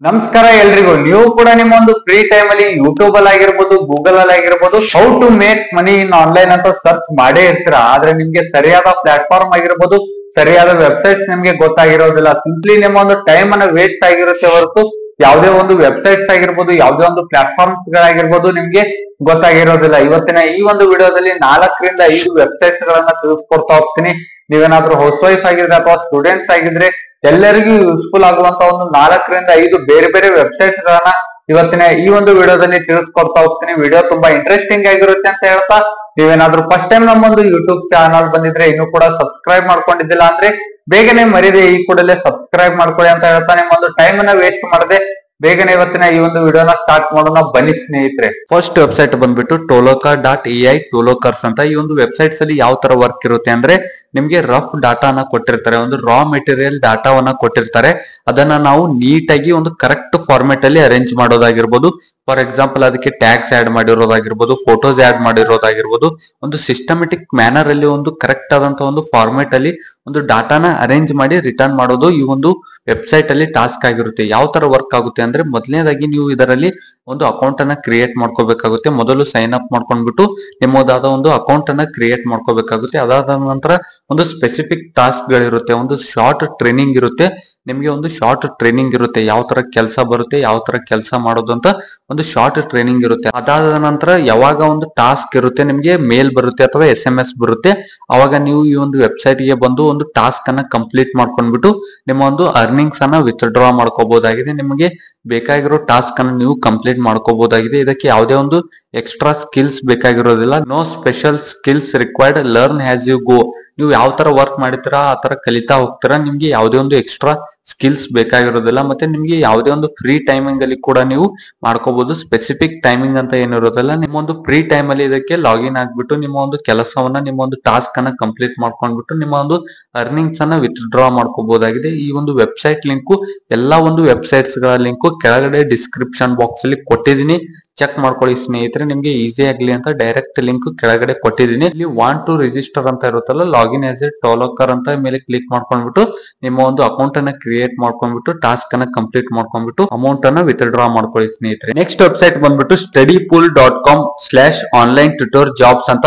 ನಮಸ್ಕಾರ ಎಲ್ರಿಗೂ. ನೀವು ಕೂಡ ನಿಮ್ಮ ಒಂದು ಫ್ರೀ ಟೈಮ್ ಅಲ್ಲಿ ಯೂಟ್ಯೂಬ್ ಅಲ್ಲಿ ಆಗಿರ್ಬೋದು, ಗೂಗಲ್ ಅಲ್ಲಿ ಆಗಿರ್ಬೋದು, how to make money in online ಅಂತ ಸರ್ಚ್ ಮಾಡೇ ಇರ್ತೀರಾ. ಆದ್ರೆ ನಿಮ್ಗೆ ಸರಿಯಾದ ಪ್ಲಾಟ್ಫಾರ್ಮ್ ಆಗಿರ್ಬೋದು, ಸರಿಯಾದ ವೆಬ್ಸೈಟ್ಸ್ ನಿಮ್ಗೆ ಗೊತ್ತಾಗಿರೋದಿಲ್ಲ. ಸಿಂಪ್ಲಿ ನಿಮ್ಮ ಒಂದು ಟೈಮ್ ಅನ್ನ ವೇಸ್ಟ್ ಆಗಿರುತ್ತೆ ಹೊರತು ಯಾವುದೇ ಒಂದು ವೆಬ್ಸೈಟ್ಸ್ ಆಗಿರ್ಬೋದು, ಯಾವುದೇ ಒಂದು ಪ್ಲಾಟ್ಫಾರ್ಮ್ಸ್ ಗಳಾಗಿರ್ಬೋದು ನಿಮ್ಗೆ ಗೊತ್ತಾಗಿರೋದಿಲ್ಲ. ಇವತ್ತಿನ ಈ ಒಂದು ವಿಡಿಯೋದಲ್ಲಿ 4 ರಿಂದ 5 ವೆಬ್ಸೈಟ್ಸ್ ಗಳನ್ನ ತಿಳಿಸ್ಕೊಡ್ತಾ ಹೋಗ್ತೀನಿ. ನೀವೇನಾದ್ರೂ ಹೌಸ್ ವೈಫ್ ಆಗಿದ್ರೆ ಅಥವಾ ಸ್ಟೂಡೆಂಟ್ಸ್ ಆಗಿದ್ರೆ ಎಲ್ಲರಿಗೂ ಯೂಸ್ಫುಲ್ ಆಗುವಂತ ಒಂದು 4 ರಿಂದ 5 ಬೇರೆ ಬೇರೆ ವೆಬ್ಸೈಟ್ಸ್ ಗಳನ್ನ ಇವತ್ತಿನ ಈ ಒಂದು ವಿಡಿಯೋದಲ್ಲಿ ತಿಳಿಸ್ಕೊಡ್ತಾ ಹೋಗ್ತೀನಿ. ವಿಡಿಯೋ ತುಂಬಾ ಇಂಟ್ರೆಸ್ಟಿಂಗ್ ಆಗಿರುತ್ತೆ ಅಂತ ಹೇಳ್ತಾ, ನೀವೇನಾದ್ರೂ ಫಸ್ಟ್ ಟೈಮ್ ನಮ್ಮೊಂದು ಯೂಟ್ಯೂಬ್ ಚಾನಲ್ ಬಂದಿದ್ರೆ ಇನ್ನೂ ಕೂಡ ಸಬ್ಸ್ಕ್ರೈಬ್ ಮಾಡ್ಕೊಂಡಿದ್ದಿಲ್ಲ ಅಂದ್ರೆ ಬೇಗನೆ ಮರಿದೆ ಈ ಕೂಡಲೇ ಸಬ್ಸ್ಕ್ರೈಬ್ ಮಾಡ್ಕೊಳ್ಳಿ ಅಂತ ಹೇಳ್ತಾ, ನಿಮ್ಮೊಂದು ಟೈಮ್ ಅನ್ನ ವೇಸ್ಟ್ ಮಾಡದೆ ಬೇಗನೆ ಇವತ್ತಿನ ಈ ಒಂದು ವಿಡಿಯೋನ ಸ್ಟಾರ್ಟ್ ಮಾಡೋಣ ಬನ್ನಿ ಸ್ನೇಹಿತರೆ. ಫಸ್ಟ್ ವೆಬ್ಸೈಟ್ ಬಂದ್ಬಿಟ್ಟು toloka.ai ಟೋಲೋಕರ್ಸ್ ಅಂತ. ಈ ಒಂದು ವೆಬ್ಸೈಟ್ಸ್ ಅಲ್ಲಿ ಯಾವ ತರ ವರ್ಕ್ ಇರುತ್ತೆ ಅಂದ್ರೆ, ನಿಮ್ಗೆ ರಫ್ ಡಾಟಾನ ಕೊಟ್ಟಿರ್ತಾರೆ, ಒಂದು ರಾ ಮೆಟೀರಿಯಲ್ ಡಾಟಾವನ್ನ ಕೊಟ್ಟಿರ್ತಾರೆ. ಅದನ್ನ ನಾವು ನೀಟಾಗಿ ಒಂದು ಕರೆಕ್ಟ್ ಫಾರ್ಮೆಟ್ ಅಲ್ಲಿ ಅರೇಂಜ್ ಮಾಡೋದಾಗಿರ್ಬೋದು. ಫಾರ್ ಎಕ್ಸಾಂಪಲ್ ಅದಕ್ಕೆ ಟ್ಯಾಗ್ಸ್ ಆಡ್ ಮಾಡಿರೋದಾಗಿರ್ಬೋದು, ಫೋಟೋಸ್ ಆಡ್ ಮಾಡಿರೋದಾಗಿರ್ಬೋದು, ಒಂದು ಸಿಸ್ಟಮೆಟಿಕ್ ಮ್ಯಾನರ್ ಅಲ್ಲಿ ಒಂದು ಕರೆಕ್ಟ್ ಆದಂತ ಒಂದು ಫಾರ್ಮೆಟ್ ಅಲ್ಲಿ ಒಂದು ಡಾಟಾನ ಅರೇಂಜ್ ಮಾಡಿ ರಿಟರ್ನ್ ಮಾಡೋದು ಈ ಒಂದು ವೆಬ್ಸೈಟ್ ಅಲ್ಲಿ ಟಾಸ್ಕ್ ಆಗಿರುತ್ತೆ. ಯಾವ ತರ ವರ್ಕ್ ಆಗುತ್ತೆ ಅಂದ್ರೆ, ಮೊದಲನೇದಾಗಿ ನೀವು ಇದರಲ್ಲಿ ಒಂದು ಅಕೌಂಟ್ ಅನ್ನ ಕ್ರಿಯೇಟ್ ಮಾಡ್ಕೋಬೇಕಾಗುತ್ತೆ. ಮೊದಲು ಸೈನ್ ಅಪ್ ಮಾಡ್ಕೊಂಡ್ಬಿಟ್ಟು ನಿಮ್ಮದಾದ ಒಂದು ಅಕೌಂಟ್ ಅನ್ನ ಕ್ರಿಯೇಟ್ ಮಾಡ್ಕೋಬೇಕಾಗುತ್ತೆ. ಅದಾದ ನಂತರ ಒಂದು ಸ್ಪೆಸಿಫಿಕ್ ಟಾಸ್ಕ್ ಗಳಿರುತ್ತೆ, ಒಂದು ಶಾರ್ಟ್ ಟ್ರೈನಿಂಗ್ ಇರುತ್ತೆ. ನಿಮ್ಗೆ ಒಂದು ಶಾರ್ಟ್ ಟ್ರೈನಿಂಗ್ ಇರುತ್ತೆ, ಯಾವ ತರ ಕೆಲಸ ಬರುತ್ತೆ, ಯಾವ ತರ ಕೆಲಸ ಮಾಡೋದು ಅಂತ ಒಂದು ಶಾರ್ಟ್ ಟ್ರೈನಿಂಗ್ ಇರುತ್ತೆ. ಅದಾದ ನಂತರ ಯಾವಾಗ ಒಂದು ಟಾಸ್ಕ್ ಇರುತ್ತೆ, ನಿಮ್ಗೆ ಮೇಲ್ ಬರುತ್ತೆ ಅಥವಾ SMS ಬರುತ್ತೆ, ಅವಾಗ ನೀವು ಈ ಒಂದು ವೆಬ್ಸೈಟ್ ಗೆ ಬಂದು ಒಂದು ಟಾಸ್ಕ್ ಅನ್ನ ಕಂಪ್ಲೀಟ್ ಮಾಡ್ಕೊಂಡ್ಬಿಟ್ಟು ನಿಮ್ಮ ಒಂದು ಅರ್ನಿಂಗ್ಸ್ ಅನ್ನ ವಿತ್ಡ್ರಾ ಮಾಡ್ಕೋಬಹುದಾಗಿದೆ. ನಿಮಗೆ ಬೇಕಾಗಿರೋ ಟಾಸ್ಕ್ ಅನ್ನು ನೀವು ಕಂಪ್ಲೀಟ್ ಮಾಡ್ಕೋಬಹುದಾಗಿದೆ. ಇದಕ್ಕೆ ಯಾವುದೇ ಒಂದು ಎಕ್ಸ್ಟ್ರಾ ಸ್ಕಿಲ್ಸ್ ಬೇಕಾಗಿರೋದಿಲ್ಲ. No special skills required, learn as you go. ನೀವು ಯಾವ ತರ ವರ್ಕ್ ಮಾಡ್ತೀರಾ ಆ ತರ ಕಲಿತಾ ಹೋಗ್ತೀರಾ. ನಿಮ್ಗೆ ಯಾವುದೇ ಒಂದು ಎಕ್ಸ್ಟ್ರಾ ಸ್ಕಿಲ್ಸ್ ಬೇಕಾಗಿರೋದಿಲ್ಲ. ಮತ್ತೆ ನಿಮ್ಗೆ ಯಾವುದೇ ಒಂದು ಫ್ರೀ ಟೈಮಿಂಗ್ ಅಲ್ಲಿ ಕೂಡ ನೀವು ಮಾಡ್ಕೋಬಹುದು. ಸ್ಪೆಸಿಫಿಕ್ ಟೈಮಿಂಗ್ ಅಂತ ಏನಿರೋದಿಲ್ಲ. ನಿಮ್ಮ ಒಂದು ಫ್ರೀ ಟೈಮ್ ಅಲ್ಲಿ ಇದಕ್ಕೆ ಲಾಗಿನ್ ಆಗ್ಬಿಟ್ಟು ನಿಮ್ಮ ಒಂದು ಕೆಲಸವನ್ನ, ನಿಮ್ಮ ಒಂದು ಟಾಸ್ಕ್ ಅನ್ನ ಕಂಪ್ಲೀಟ್ ಮಾಡ್ಕೊಂಡ್ಬಿಟ್ಟು ನಿಮ್ಮ ಒಂದು ಅರ್ನಿಂಗ್ಸ್ ಅನ್ನ ವಿತ್ಡ್ರಾ ಮಾಡ್ಕೋಬಹುದಾಗಿದೆ. ಈ ಒಂದು ವೆಬ್ಸೈಟ್ ಲಿಂಕು, ಎಲ್ಲಾ ಒಂದು ವೆಬ್ಸೈಟ್ಸ್ ಗಳ ಲಿಂಕು ಕೆಳಗಡೆ ಡಿಸ್ಕ್ರಿಪ್ಷನ್ ಬಾಕ್ಸ್ ಅಲ್ಲಿ ಕೊಟ್ಟಿದ್ದೀನಿ. ಚೆಕ್ ಮಾಡ್ಕೊಳ್ಳಿ ಸ್ನೇಹಿತರೆ, ನಿಮ್ಗೆ ಈಸಿ ಆಗ್ಲಿ ಅಂತ ಡೈರೆಕ್ಟ್ ಲಿಂಕ್ ಕೆಳಗಡೆ ಕೊಟ್ಟಿದ್ದೀನಿ. ಇಲ್ಲಿ ವಾಂಟ್ ಟು ರಿಜಿಸ್ಟರ್ ಅಂತ ಇರುತ್ತಲ್ಲ, ಲಾಗಿನ್ ಆಸ್ ಎ ಟೋಲೋಕರ್ ಅಂತ ಮೇಲೆ ಕ್ಲಿಕ್ ಮಾಡ್ಕೊಂಡ್ಬಿಟ್ಟು ನಿಮ್ಮ ಒಂದು ಅಕೌಂಟ್ ಅನ್ನ ಕ್ರಿಯೇಟ್ ಮಾಡ್ಕೊಂಡ್ಬಿಟ್ಟು ಟಾಸ್ಕ್ ಅನ್ನ ಕಂಪ್ಲೀಟ್ ಮಾಡ್ಕೊಂಡ್ಬಿಟ್ಟು ಅಮೌಂಟ್ ಅನ್ನ ವಿತ್ಡ್ರಾ ಮಾಡ್ಕೊಳ್ಳಿ ಸ್ನೇಹಿತರೆ. ನೆಕ್ಸ್ಟ್ ವೆಬ್ಸೈಟ್ ಬಂದ್ಬಿಟ್ಟು studypool.com/online tutor jobs ಅಂತ.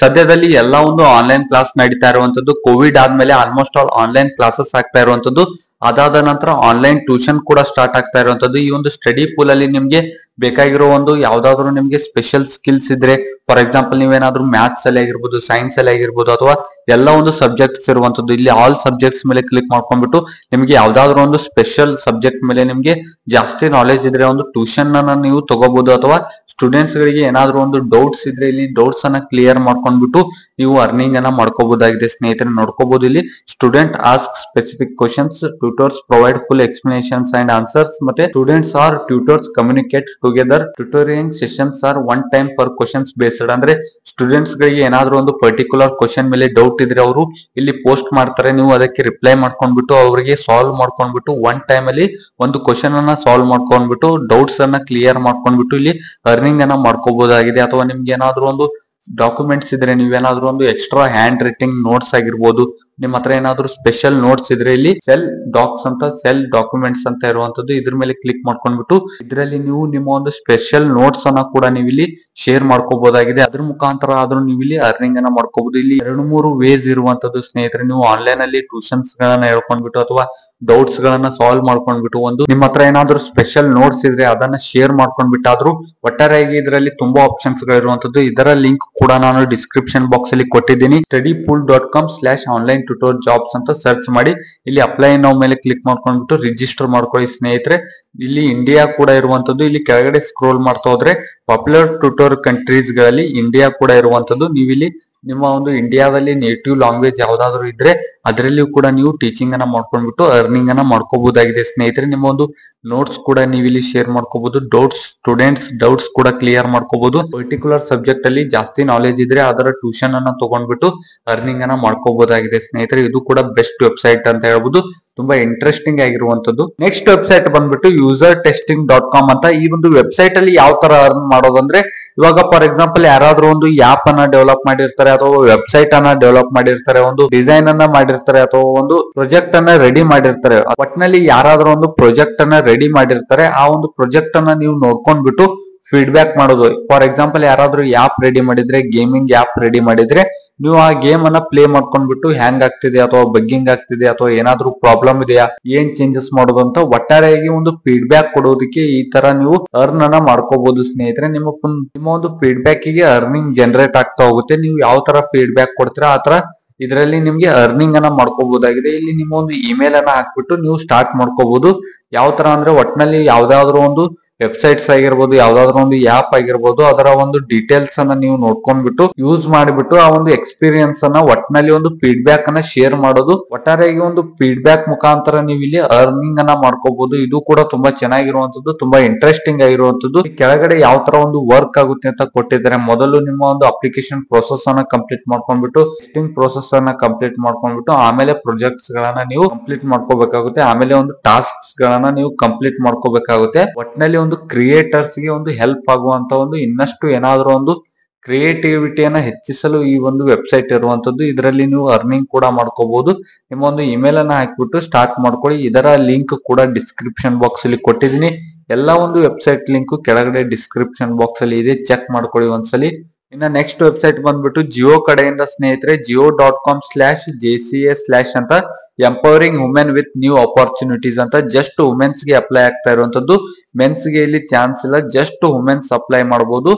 ಸದ್ಯದಲ್ಲಿ ಎಲ್ಲಾ ಒಂದು ಆನ್ಲೈನ್ ಕ್ಲಾಸ್ ನಡೀತಾ ಇರುವಂತದ್ದು. ಕೋವಿಡ್ ಆದ್ಮೇಲೆ ಆಲ್ಮೋಸ್ಟ್ ಆಲ್ ಆನ್ಲೈನ್ ಕ್ಲಾಸಸ್ ಆಗ್ತಾ ಇರುವಂತದ್ದು. ಅದಾದ ನಂತರ ಆನ್ಲೈನ್ ಟ್ಯೂಷನ್ ಕೂಡ ಸ್ಟಾರ್ಟ್ ಆಗ್ತಾ ಇರುವಂತದ್ದು. ಈ ಒಂದು ಸ್ಟಡಿ ಪೂಲ್ ಅಲ್ಲಿ ನಿಮ್ಗೆ ಬೇಕಾಗಿರೋ ಒಂದು ಯಾವ್ದಾದ್ರು ನಿಮ್ಗೆ ಸ್ಪೆಷಲ್ ಸ್ಕಿಲ್ಸ್ ಇದ್ರೆ, ಫಾರ್ ಎಕ್ಸಾಂಪಲ್ ನೀವೇನಾದ್ರೂ ಮ್ಯಾಥ್ಸ್ ಅಲ್ಲಿ ಆಗಿರ್ಬೋದು, ಸೈನ್ಸ್ ಅಲ್ಲಿ ಆಗಿರ್ಬೋದು, ಅಥವಾ ಎಲ್ಲ ಒಂದು ಸಬ್ಜೆಕ್ಟ್ಸ್ ಇರುವಂತದ್ದು. ಇಲ್ಲಿ ಆಲ್ ಸಬ್ಜೆಕ್ಟ್ಸ್ ಮೇಲೆ ಕ್ಲಿಕ್ ಮಾಡ್ಕೊಂಡ್ಬಿಟ್ಟು ನಿಮ್ಗೆ ಯಾವ್ದಾದ್ರು ಒಂದು ಸ್ಪೆಷಲ್ ಸಬ್ಜೆಕ್ಟ್ ಮೇಲೆ ನಿಮ್ಗೆ ಜಾಸ್ತಿ ನಾಲೆಜ್ ಇದ್ರೆ ಒಂದು ಟ್ಯೂಷನ್ ಅನ್ನ ನೀವು ತಗೋಬಹುದು. ಅಥವಾ ಸ್ಟೂಡೆಂಟ್ಸ್ ಗಳಿಗೆ ಏನಾದ್ರು ಒಂದು ಡೌಟ್ಸ್ ಇದ್ರೆ ಇಲ್ಲಿ ಡೌಟ್ಸ್ ಅನ್ನ ಕ್ಲಿಯರ್ ಮಾಡ್ಕೊಂಡ್ಬಿಟ್ಟು ನೀವು ಅರ್ನಿಂಗ್ ಅನ್ನ ಮಾಡ್ಕೋಬಹುದಾಗಿದೆ ಸ್ನೇಹಿತರೆ. ನೋಡ್ಕೋಬಹುದು ಇಲ್ಲಿ student ask specific questions, tutors provide full explanations and answers. ಮತ್ತೆ students or tutors communicate together. Tutoring sessions are one time for questions based. ಅಂದ್ರೆ ಸ್ಟೂಡೆಂಟ್ಸ್ ಗಳಿಗೆ ಏನಾದ್ರು ಒಂದು ಪರ್ಟಿಕ್ಯುಲರ್ ಕ್ವಶನ್ ಮೇಲೆ ಡೌಟ್ ಇದ್ರೆ ಅವರು ಇಲ್ಲಿ ಪೋಸ್ಟ್ ಮಾಡ್ತಾರೆ. ನೀವು ಅದಕ್ಕೆ ರಿಪ್ಲೈ ಮಾಡ್ಕೊಂಡ್ಬಿಟ್ಟು ಅವರಿಗೆ ಸಾಲ್ವ್ ಮಾಡ್ಕೊಂಡ್ಬಿಟ್ಟು ಒನ್ ಟೈಮ್ ಅಲ್ಲಿ ಒಂದು ಕ್ವಶನ್ ಅನ್ನ ಸಾಲ್ವ್ ಮಾಡ್ಕೊಂಡ್ಬಿಟ್ಟು ಡೌಟ್ಸ್ ಅನ್ನ ಕ್ಲಿಯರ್ ಮಾಡ್ಕೊಂಡ್ಬಿಟ್ಟು ಇಲ್ಲಿ ಅರ್ನಿಂಗ್ ಅನ್ನ ಮಾಡ್ಕೋಬಹುದಾಗಿದೆ. ಅಥವಾ ನಿಮ್ಗೆ ಏನಾದ್ರು ಒಂದು ಡಾಕ್ಯುಮೆಂಟ್ಸ್ ಇದ್ರೆ, ನೀವೇನಾದ್ರೂ ಒಂದು ಎಕ್ಸ್ಟ್ರಾ ಹ್ಯಾಂಡ್ ರೈಟಿಂಗ್ ನೋಟ್ಸ್ ಆಗಿರ್ಬೋದು, ನಿಮ್ಮ ಹತ್ರ ಏನಾದ್ರು ಸ್ಪೆಷಲ್ ನೋಟ್ಸ್ ಇದ್ರೆ ಇಲ್ಲಿ ಸೆಲ್ ಡಾಕ್ಸ್ ಅಂತ, ಸೆಲ್ ಡಾಕ್ಯುಮೆಂಟ್ಸ್ ಅಂತ ಇರುವಂತದ್ದು. ಇದ್ರ ಮೇಲೆ ಕ್ಲಿಕ್ ಮಾಡ್ಕೊಂಡ್ಬಿಟ್ಟು ಇದರಲ್ಲಿ ನೀವು ನಿಮ್ಮ ಒಂದು ಸ್ಪೆಷಲ್ ನೋಟ್ಸ್ ಅನ್ನ ಕೂಡ ನೀವು ಇಲ್ಲಿ ಶೇರ್ ಮಾಡ್ಕೋಬಹುದಾಗಿದೆ. ಅದ್ರ ಮುಖಾಂತರ ಆದ್ರೂ ನೀವು ಇಲ್ಲಿ ಅರ್ನಿಂಗ್ ಅನ್ನ ಮಾಡ್ಕೋಬಹುದು. ಇಲ್ಲಿ 2-3 ವೇಸ್ ಇರುವಂತದ್ದು ಸ್ನೇಹಿತರೆ. ನೀವು ಆನ್ಲೈನ್ ಅಲ್ಲಿ ಟ್ಯೂಷನ್ಸ್ ಗಳನ್ನ ಹೇಳ್ಕೊಂಡ್ಬಿಟ್ಟು ಅಥವಾ ಡೌಟ್ಸ್ ಗಳನ್ನ ಸಾಲ್ವ್ ಮಾಡ್ಕೊಂಡ್ಬಿಟ್ಟು, ಒಂದು ನಿಮ್ಮ ಹತ್ರ ಏನಾದ್ರು ಸ್ಪೆಷಲ್ ನೋಟ್ಸ್ ಇದ್ರೆ ಅದನ್ನ ಶೇರ್ ಮಾಡ್ಕೊಂಡ್ಬಿಟ್ಟಾದ್ರೂ ಒಟ್ಟಾರೆಯಾಗಿ ಇದರಲ್ಲಿ ತುಂಬಾ ಆಪ್ಷನ್ಸ್ ಗಳಿರುವಂತದ್ದು. ಇದರ ಲಿಂಕ್ ಕೂಡ ನಾನು ಡಿಸ್ಕ್ರಿಪ್ಷನ್ ಬಾಕ್ಸ್ ಅಲ್ಲಿ ಕೊಟ್ಟಿದ್ದೀನಿ. studypool.com/online tutor jobs ಅಂತ ಸರ್ಚ್ ಮಾಡಿ ಇಲ್ಲಿ ಅಪ್ಲೈ ನೌ ಮೇಲೆ ಕ್ಲಿಕ್ ಮಾಡ್ಕೊಂಡ್ಬಿಟ್ಟು ರಿಜಿಸ್ಟರ್ ಮಾಡ್ಕೊಳ್ಳಿ ಸ್ನೇಹಿತರೆ. ಇಲ್ಲಿ ಇಂಡಿಯಾ ಕೂಡ ಇರುವಂತದ್ದು. ಇಲ್ಲಿ ಕೆಳಗಡೆ ಸ್ಕ್ರೋಲ್ ಮಾಡ್ತಾ ಹೋದ್ರೆ ಪಾಪ್ಯುಲರ್ ಟ್ಯೂಟರ್ ಕಂಟ್ರೀಸ್ ಗಳಲ್ಲಿ ಇಂಡಿಯಾ ಕೂಡ ಇರುವಂತದ್ದು. ನೀವಿಲ್ಲಿ ನಿಮ್ಮ ಒಂದು ಇಂಡಿಯಾದಲ್ಲಿ ನೇಟಿವ್ ಲ್ಯಾಂಗ್ವೇಜ್ ಯಾವ್ದಾದ್ರು ಇದ್ರೆ ಅದರಲ್ಲಿಯೂ ಕೂಡ ನೀವು ಟೀಚಿಂಗ್ ಅನ್ನ ಮಾಡ್ಕೊಂಡ್ಬಿಟ್ಟು ಅರ್ನಿಂಗ್ ಅನ್ನ ಮಾಡ್ಕೋಬಹುದಾಗಿದೆ ಸ್ನೇಹಿತರೆ. ನಿಮ್ಮ ಒಂದು ನೋಟ್ಸ್ ಕೂಡ ನೀವು ಇಲ್ಲಿ ಶೇರ್ ಮಾಡ್ಕೋಬಹುದು. ಸ್ಟೂಡೆಂಟ್ಸ್ ಡೌಟ್ಸ್ ಕೂಡ ಕ್ಲಿಯರ್ ಮಾಡ್ಕೋಬಹುದು. ಪರ್ಟಿಕ್ಯುಲರ್ ಸಬ್ಜೆಕ್ಟ್ ಅಲ್ಲಿ ಜಾಸ್ತಿ ನಾಲೆಜ್ ಇದ್ರೆ ಅದರ ಟ್ಯೂಷನ್ ಅನ್ನ ತಗೊಂಡ್ಬಿಟ್ಟು ಅರ್ನಿಂಗ್ ಅನ್ನ ಮಾಡ್ಕೋಬಹುದಾಗಿದೆ ಸ್ನೇಹಿತರೆ. ಇದು ಕೂಡ ಬೆಸ್ಟ್ ವೆಬ್ಸೈಟ್ ಅಂತ ಹೇಳ್ಬೋದು. ತುಂಬಾ ಇಂಟ್ರೆಸ್ಟಿಂಗ್ ಆಗಿರುವಂತದ್ದು. ನೆಕ್ಸ್ಟ್ ವೆಬ್ಸೈಟ್ ಬಂದ್ಬಿಟ್ಟು usertesting.com ಅಂತ. ಈ ಒಂದು ವೆಬ್ಸೈಟ್ ಅಲ್ಲಿ ಯಾವ ತರ ಅರ್ನ್ ಮಾಡೋದಂದ್ರೆ, ಇವಾಗ ಫಾರ್ ಎಕ್ಸಾಂಪಲ್ ಯಾರಾದ್ರೂ ಒಂದು ಆಪ್ ಅನ್ನ ಡೆವಲಪ್ ಮಾಡಿರ್ತಾರೆ ಅಥವಾ ವೆಬ್ಸೈಟ್ ಅನ್ನ ಡೆವಲಪ್ ಮಾಡಿರ್ತಾರೆ, ಒಂದು ಡಿಸೈನ್ ಅನ್ನ ಮಾಡಿರ್ತಾರೆ ಅಥವಾ ಒಂದು ಪ್ರಾಜೆಕ್ಟ್ ಅನ್ನ ರೆಡಿ ಮಾಡಿರ್ತಾರೆ. ಒಟ್ಟಿನಲ್ಲಿ ಯಾರಾದ್ರೂ ಒಂದು ಪ್ರಾಜೆಕ್ಟ್ ಅನ್ನ ರೆಡಿ ಮಾಡಿರ್ತಾರೆ, ಆ ಒಂದು ಪ್ರಾಜೆಕ್ಟ್ ಅನ್ನ ನೀವು ನೋಡ್ಕೊಂಡ್ಬಿಟ್ಟು ಫೀಡ್ಬ್ಯಾಕ್ ಮಾಡೋದು. ಫಾರ್ ಎಕ್ಸಾಂಪಲ್ ಯಾರಾದ್ರೂ ಆಪ್ ರೆಡಿ ಮಾಡಿದ್ರೆ, ಗೇಮಿಂಗ್ ಆಪ್ ರೆಡಿ ಮಾಡಿದ್ರೆ, ನೀವು ಆ ಗೇಮ್ ಅನ್ನ ಪ್ಲೇ ಮಾಡ್ಕೊಂಡ್ಬಿಟ್ಟು ಹ್ಯಾಂಗ್ ಆಗ್ತಿದೆ ಅಥವಾ ಬಗ್ಗಿಂಗ್ ಆಗ್ತಿದೆ ಅಥವಾ ಏನಾದ್ರೂ ಪ್ರಾಬ್ಲಮ್ ಇದೆಯಾ, ಏನ್ ಚೇಂಜಸ್ ಮಾಡೋದು ಅಂತ ಒಟ್ಟಾರೆಯಾಗಿ ಒಂದು ಫೀಡ್ಬ್ಯಾಕ್ ಕೊಡೋದಕ್ಕೆ ಈ ತರ ನೀವು ಅರ್ನ್ ಅನ್ನ ಮಾಡ್ಕೋಬಹುದು ಸ್ನೇಹಿತರೆ. ನಿಮ್ಮ ಒಂದು ಫೀಡ್ಬ್ಯಾಕ್ ಗೆ ಅರ್ನಿಂಗ್ ಜನರೇಟ್ ಆಗ್ತಾ ಹೋಗುತ್ತೆ. ನೀವು ಯಾವ ತರ ಫೀಡ್ಬ್ಯಾಕ್ ಕೊಡ್ತೀರಾ ಆ ತರ ಇದರಲ್ಲಿ ನಿಮ್ಗೆ ಅರ್ನಿಂಗ್ ಅನ್ನ ಮಾಡ್ಕೋಬಹುದಾಗಿದೆ. ಇಲ್ಲಿ ನಿಮ್ಮ ಒಂದು ಇಮೇಲ್ ಅನ್ನ ಹಾಕ್ಬಿಟ್ಟು ನೀವು ಸ್ಟಾರ್ಟ್ ಮಾಡ್ಕೋಬಹುದು. ಯಾವ ತರ ಅಂದ್ರೆ ಒಟ್ಟಿನಲ್ಲಿ ಯಾವ್ದಾದ್ರು ಒಂದು ವೆಬ್ಸೈಟ್ಸ್ ಆಗಿರ್ಬೋದು, ಯಾವ್ದಾದ್ರು ಒಂದು ಆಪ್ ಆಗಿರ್ಬೋದು, ಅದರ ಒಂದು ಡೀಟೇಲ್ಸ್ ಅನ್ನ ನೀವು ನೋಡ್ಕೊಂಡ್ಬಿಟ್ಟು ಯೂಸ್ ಮಾಡಿಬಿಟ್ಟು ಆ ಒಂದು ಎಕ್ಸ್ಪೀರಿಯನ್ಸ್ ಅನ್ನ ಒಟ್ಟಿನಲ್ಲಿ ಒಂದು ಫೀಡ್ಬ್ಯಾಕ್ ಅನ್ನ ಶೇರ್ ಮಾಡೋದು. ಒಟ್ಟಾರೆಯಾಗಿ ಒಂದು ಫೀಡ್ಬ್ಯಾಕ್ ಮುಖಾಂತರ ನೀವು ಇಲ್ಲಿ ಅರ್ನಿಂಗ್ ಅನ್ನ ಮಾಡ್ಕೋಬಹುದು. ಇದು ಕೂಡ ತುಂಬಾ ಚೆನ್ನಾಗಿರುವಂತದ್ದು, ತುಂಬಾ ಇಂಟ್ರೆಸ್ಟಿಂಗ್ ಆಗಿರುವಂತದ್ದು. ಕೆಳಗಡೆ ಯಾವ ತರ ಒಂದು ವರ್ಕ್ ಆಗುತ್ತೆ ಅಂತ ಕೊಟ್ಟಿದ್ದಾರೆ. ಮೊದಲು ನಿಮ್ಮ ಒಂದು ಅಪ್ಲಿಕೇಶನ್ ಪ್ರೋಸೆಸ್ ಅನ್ನ ಕಂಪ್ಲೀಟ್ ಮಾಡ್ಕೊಂಡ್ಬಿಟ್ಟು, ಟೆಸ್ಟಿಂಗ್ ಪ್ರೋಸೆಸ್ ಅನ್ನ ಕಂಪ್ಲೀಟ್ ಮಾಡ್ಕೊಂಡ್ಬಿಟ್ಟು, ಆಮೇಲೆ ಪ್ರಾಜೆಕ್ಟ್ಸ್ ಗಳನ್ನ ನೀವು ಕಂಪ್ಲೀಟ್ ಮಾಡ್ಕೋಬೇಕಾಗುತ್ತೆ. ಆಮೇಲೆ ಒಂದು ಟಾಸ್ಕ್ಸ್ ಗಳನ್ನ ನೀವು ಕಂಪ್ಲೀಟ್ ಮಾಡ್ಕೋಬೇಕಾಗುತ್ತೆ. ಒಟ್ಟಿನಲ್ಲಿ ಒಂದು ಕ್ರಿಯೇಟರ್ಸ್ ಗೆ ಒಂದು ಹೆಲ್ಪ್ ಆಗುವಂತ ಒಂದು ಇನ್ನಷ್ಟು ಏನಾದ್ರೂ ಒಂದು ಕ್ರಿಯೇಟಿವಿಟಿಯನ್ನ ಹೆಚ್ಚಿಸಲು ಈ ಒಂದು ವೆಬ್ಸೈಟ್ ಇರುವಂತದ್ದು. ಇದರಲ್ಲಿ ನೀವು ಅರ್ನಿಂಗ್ ಕೂಡ ಮಾಡ್ಕೋಬಹುದು. ನಿಮ್ಮ ಒಂದು ಇಮೇಲ್ ಅನ್ನ ಹಾಕ್ಬಿಟ್ಟು ಸ್ಟಾರ್ಟ್ ಮಾಡ್ಕೊಳ್ಳಿ. ಇದರ ಲಿಂಕ್ ಕೂಡ ಡಿಸ್ಕ್ರಿಪ್ಷನ್ ಬಾಕ್ಸ್ ಅಲ್ಲಿ ಕೊಟ್ಟಿದ್ದೀನಿ. ಎಲ್ಲ ಒಂದು ವೆಬ್ಸೈಟ್ ಲಿಂಕ್ ಕೆಳಗಡೆ ಡಿಸ್ಕ್ರಿಪ್ಷನ್ ಬಾಕ್ಸ್ ಅಲ್ಲಿ ಇದೆ, ಚೆಕ್ ಮಾಡ್ಕೊಳ್ಳಿ ಒಂದ್ಸಲಿ. ಇನ್ನ ನೆಕ್ಸ್ಟ್ ವೆಬ್ಸೈಟ್ ಬಂದ್ಬಿಟ್ಟು ಜಿಯೋ ಕಡೆಯಿಂದ ಸ್ನೇಹಿತರೆ, jio.com/JCA/ ಅಂತ empowering women with new opportunities ಅಂತ ಜಸ್ಟ್ ವುಮೆನ್ಸ್ ಗೆ ಅಪ್ಲೈ ಆಗ್ತಾ ಇರುವಂತದ್ದು. ಮೆನ್ಸ್ ಗೆ ಇಲ್ಲಿ ಚಾನ್ಸ್ ಇಲ್ಲ, ಜಸ್ಟ್ ವುಮೆನ್ಸ್ ಅಪ್ಲೈ ಮಾಡಬಹುದು.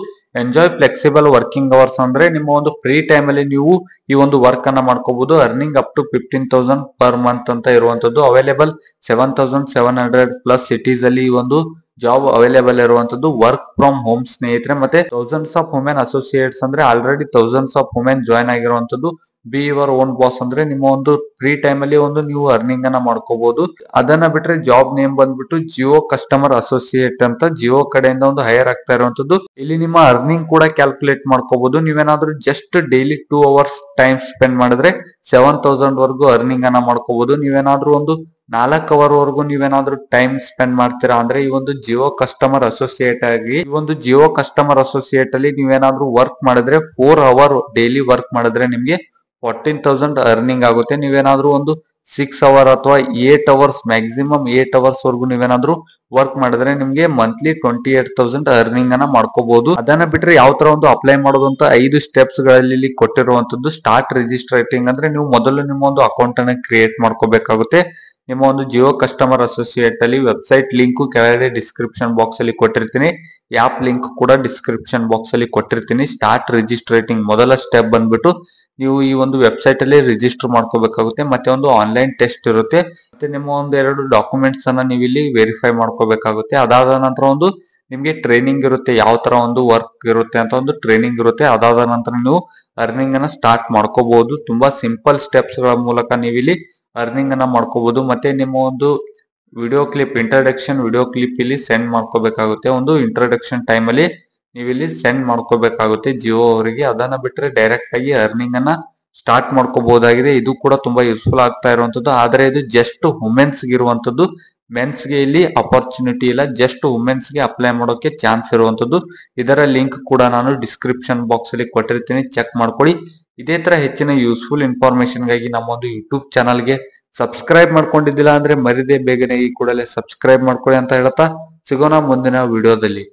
ಎಂಜಾಯ್ ಫ್ಲೆಕ್ಸಿಬಲ್ ವರ್ಕಿಂಗ್ ಅವರ್ಸ್ ಅಂದ್ರೆ ನಿಮ್ಮ ಒಂದು ಫ್ರೀ ಟೈಮ್ ಅಲ್ಲಿ ನೀವು ಈ ಒಂದು ವರ್ಕ್ ಅನ್ನ ಮಾಡ್ಕೋಬಹುದು. Earning up to 15,000 per month ಅಂತ ಇರುವಂತದ್ದು. ಅವೈಲೇಬಲ್ 7,700 ಪ್ಲಸ್ ಸಿಟೀಸ್ ಅಲ್ಲಿ ಈ ಒಂದು ಜಾಬ್ ಅವೈಲೇಬಲ್ ಇರುವಂತದ್ದು. ವರ್ಕ್ ಫ್ರಮ್ ಹೋಮ್ ಸ್ನೇಹಿತರೆ. ಮತ್ತೆ ಥೌಸಂಡ್ಸ್ ಆಫ್ ವುಮೆನ್ ಅಸೋಸಿಯೇಟ್ಸ್ ಅಂದ್ರೆ already thousands of women join ಆಗಿರುವಂತದ್ದು. ಬಿ ಯುವರ್ ಓನ್ ಬಾಸ್ ಅಂದ್ರೆ ನಿಮ್ಮ ಒಂದು ಫ್ರೀ ಟೈಮ್ ಅಲ್ಲಿ ಒಂದು ನೀವು ಅರ್ನಿಂಗ್ ಅನ್ನ ಮಾಡ್ಕೋಬಹುದು. ಅದನ್ನ ಬಿಟ್ರೆ ಜಾಬ್ ನೇಮ್ ಬಂದ್ಬಿಟ್ಟು ಜಿಯೋ ಕಸ್ಟಮರ್ ಅಸೋಸಿಯೇಟ್ ಅಂತ ಜಿಯೋ ಕಡೆಯಿಂದ ಒಂದು ಹೈರ್ ಆಗ್ತಾ ಇರುವಂತದ್ದು. ಇಲ್ಲಿ ನಿಮ್ಮ ಅರ್ನಿಂಗ್ ಕೂಡ ಕ್ಯಾಲ್ಕುಲೇಟ್ ಮಾಡ್ಕೋಬಹುದು. ನೀವೇನಾದ್ರೂ just daily 2 hours time spend ಮಾಡಿದ್ರೆ 7,000 ವರ್ಗು ಅರ್ನಿಂಗ್ ಅನ್ನ ಮಾಡ್ಕೋಬಹುದು. ನೀವೇನಾದ್ರೂ ಒಂದು 4 ಅವರ್ ವರೆಗೂ ನೀವೇನಾದ್ರೂ ಟೈಮ್ ಸ್ಪೆಂಡ್ ಮಾಡ್ತೀರಾ ಅಂದ್ರೆ ಈ ಒಂದು ಜಿಯೋ ಕಸ್ಟಮರ್ ಅಸೋಸಿಯೇಟ್ ಆಗಿ, ಈ ಒಂದು ಜಿಯೋ ಕಸ್ಟಮರ್ ಅಸೋಸಿಯೇಟ್ ಅಲ್ಲಿ ನೀವೇನಾದ್ರೂ ವರ್ಕ್ ಮಾಡಿದ್ರೆ 4 ಅವರ್ ಡೈಲಿ ವರ್ಕ್ ಮಾಡಿದ್ರೆ ನಿಮ್ಗೆ 14,000 ಅರ್ನಿಂಗ್ ಆಗುತ್ತೆ. ನೀವೇನಾದ್ರೂ ಒಂದು 6 ಅವರ್ ಅಥವಾ 8 ಅವರ್ಸ್ ಮ್ಯಾಕ್ಸಿಮಮ್ 8 ಅವರ್ಸ್ ವರೆಗೂ ನೀವೇನಾದ್ರೂ ವರ್ಕ್ ಮಾಡಿದ್ರೆ ನಿಮ್ಗೆ ಮಂತ್ಲಿ 28,000 ಅರ್ನಿಂಗ್ ಅನ್ನ ಮಾಡ್ಕೋಬಹುದು. ಅದನ್ನ ಬಿಟ್ರೆ ಯಾವ ತರ ಒಂದು ಅಪ್ಲೈ ಮಾಡೋದು ಅಂತ 5 ಸ್ಟೆಪ್ಸ್ ಗಳಲ್ಲಿ ಕೊಟ್ಟಿರುವಂತದ್ದು. ಸ್ಟಾರ್ಟ್ ರಿಜಿಸ್ಟ್ರೇಟಿಂಗ್ ಅಂದ್ರೆ ನೀವು ಮೊದಲು ನಿಮ್ಮ ಒಂದು ಅಕೌಂಟ್ ಅನ್ನ ಕ್ರಿಯೇಟ್ ಮಾಡ್ಕೋಬೇಕಾಗುತ್ತೆ. ನಿಮ್ಮ ಒಂದು ಜಿಯೋ ಕಸ್ಟಮರ್ ಅಸೋಸಿಯೇಟ್ ಅಲ್ಲಿ ವೆಬ್ಸೈಟ್ ಲಿಂಕ್ ಕೆಳಗಡೆ ಡಿಸ್ಕ್ರಿಪ್ಷನ್ ಬಾಕ್ಸ್ ಅಲ್ಲಿ ಕೊಟ್ಟಿರ್ತೀನಿ. ಆಪ್ ಲಿಂಕ್ ಕೂಡ ಡಿಸ್ಕ್ರಿಪ್ಷನ್ ಬಾಕ್ಸ್ ಅಲ್ಲಿ ಕೊಟ್ಟಿರ್ತೀನಿ. ಸ್ಟಾರ್ಟ್ ರಿಜಿಸ್ಟ್ರೇಟಿಂಗ್ ಮೊದಲ ಸ್ಟೆಪ್ ಬಂದ್ಬಿಟ್ಟು ನೀವು ಈ ಒಂದು ವೆಬ್ಸೈಟ್ ಅಲ್ಲಿ ರಿಜಿಸ್ಟರ್ ಮಾಡ್ಕೋಬೇಕಾಗುತ್ತೆ. ಮತ್ತೆ ಒಂದು ಆನ್ಲೈನ್ ಟೆಸ್ಟ್ ಇರುತ್ತೆ. ಮತ್ತೆ ನಿಮ್ಮ ಒಂದು 2 ಡಾಕ್ಯುಮೆಂಟ್ಸ್ ಅನ್ನ ನೀವು ಇಲ್ಲಿ ವೆರಿಫೈ ಮಾಡ್ಕೋಬೇಕಾಗುತ್ತೆ. ಅದಾದ ನಂತರ ಒಂದು ನಿಮ್ಗೆ ಟ್ರೈನಿಂಗ್ ಇರುತ್ತೆ, ಯಾವ ತರ ಒಂದು ವರ್ಕ್ ಇರುತ್ತೆ ಅಂತ ಒಂದು ಟ್ರೈನಿಂಗ್ ಇರುತ್ತೆ. ಅದಾದ ನಂತರ ನೀವು ಅರ್ನಿಂಗ್ ಅನ್ನ ಸ್ಟಾರ್ಟ್ ಮಾಡ್ಕೋಬಹುದು. ತುಂಬಾ ಸಿಂಪಲ್ ಸ್ಟೆಪ್ಸ್ ಗಳ ಮೂಲಕ ನೀವು ಇಲ್ಲಿ ಅರ್ನಿಂಗ್ ಅನ್ನ ಮಾಡ್ಕೋಬಹುದು. ಮತ್ತೆ ನಿಮ್ಮ ಒಂದು video clip introduction video clip ಇಲ್ಲಿ ಸೆಂಡ್ ಮಾಡ್ಕೋಬೇಕಾಗುತ್ತೆ. ಒಂದು ಇಂಟ್ರಡಕ್ಷನ್ ಟೈಮ್ ಅಲ್ಲಿ ನೀವು ಇಲ್ಲಿ ಸೆಂಡ್ ಮಾಡ್ಕೋಬೇಕಾಗುತ್ತೆ ಜಿಯೋ ಅವರಿಗೆ. ಅದನ್ನ ಬಿಟ್ರೆ ಡೈರೆಕ್ಟ್ ಆಗಿ ಅರ್ನಿಂಗ್ ಅನ್ನ ಸ್ಟಾರ್ಟ್ ಮಾಡ್ಕೋಬಹುದಾಗಿದೆ. ಇದು ಕೂಡ ತುಂಬಾ ಯೂಸ್ಫುಲ್ ಆಗ್ತಾ ಇರುವಂತದ್ದು. ಆದ್ರೆ ಇದು ಜಸ್ಟ್ ವುಮೆನ್ಸ್ ಗೆ ಇರುವಂತದ್ದು. ಮೆನ್ಸ್ ಗೆ ಇಲ್ಲಿ ಅಪರ್ಚುನಿಟಿ ಇಲ್ಲ, ಜಸ್ಟ್ ವುಮೆನ್ಸ್ ಗೆ ಅಪ್ಲೈ ಮಾಡೋಕೆ ಚಾನ್ಸ್ ಇರುವಂತದ್ದು. ಇದರ ಲಿಂಕ್ ಕೂಡ ನಾನು ಡಿಸ್ಕ್ರಿಪ್ಷನ್ ಬಾಕ್ಸ್ ಅಲ್ಲಿ ಕೊಟ್ಟಿರ್ತೀನಿ, ಚೆಕ್ ಮಾಡ್ಕೊಳ್ಳಿ. ಇದೇ ತರ ಹೆಚ್ಚಿನ ಯೂಸ್ಫುಲ್ ಇನ್ಫಾರ್ಮೇಶನ್ ಗಾಗಿ ನಮ್ಮ ಒಂದು ಯೂಟ್ಯೂಬ್ ಚಾನಲ್ ಗೆ ಸಬ್ಸ್ಕ್ರೈಬ್ ಮಾಡ್ಕೊಂಡಿದ್ದಿಲ್ಲ ಅಂದ್ರೆ ಮರಿದೇ ಬೇಗನೆ ಈ ಕೂಡಲೇ ಸಬ್ಸ್ಕ್ರೈಬ್ ಮಾಡ್ಕೊಳ್ಳಿ ಅಂತ ಹೇಳ್ತಾ ಸಿಗೋಣ ಮುಂದಿನ ವಿಡಿಯೋದಲ್ಲಿ.